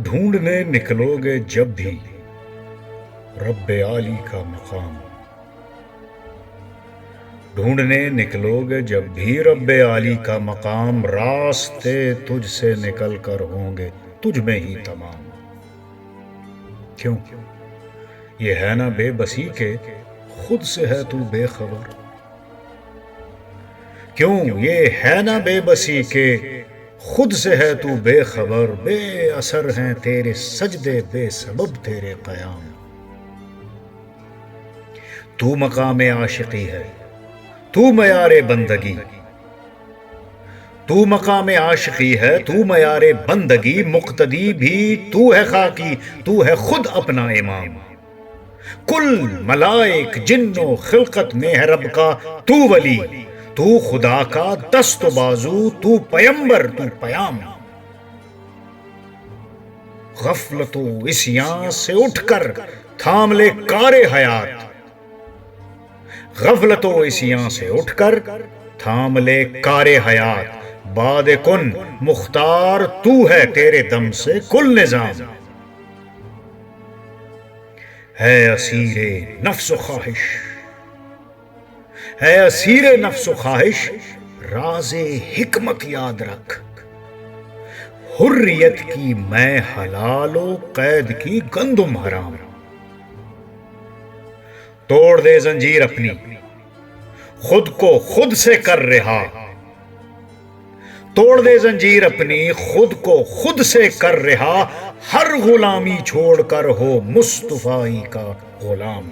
ڈھونڈنے نکلو گے جب بھی رب عالی کا مقام، ڈھونڈنے نکلو گے جب بھی رب عالی کا مقام، راستے تجھ سے نکل کر ہوں گے تجھ میں ہی تمام۔ کیوں یہ ہے نا بے بسی کہ خود سے ہے تو بے خبر، کیوں یہ ہے نا بے بسی کہ خود سے ہے تو بے خبر، بے اثر ہیں تیرے سجدے بے سبب تیرے قیام۔ تو مقام عاشقی ہے تو معیار بندگی، تو مقام عاشقی ہے تو معیار بندگی، مقتدی بھی تو ہے خاکی تو ہے خود اپنا امام۔ کل ملائک جن و خلقت میں ہے رب کا تو ولی، تو خدا کا دست و بازو، تو پیمبر تو پیام۔ غفلت و عصیاں سے اٹھ کر تھام لے کار حیات، غفلت و عصیاں سے اٹھ کر تھام لے کار حیات، باد کن مختار تو ہے تیرے دم سے کل نظام۔ ہے اسیر نفس و خواہش، ہے اسیر نفس و خواہش، راز حکمت یاد رکھ، حریت کی میں حلال و قید کی گندم حرام۔ توڑ دے زنجیر اپنی خود کو خود سے کر رہا، توڑ دے زنجیر اپنی خود کو خود سے کر رہا، ہر غلامی چھوڑ کر ہو مصطفی کا غلام۔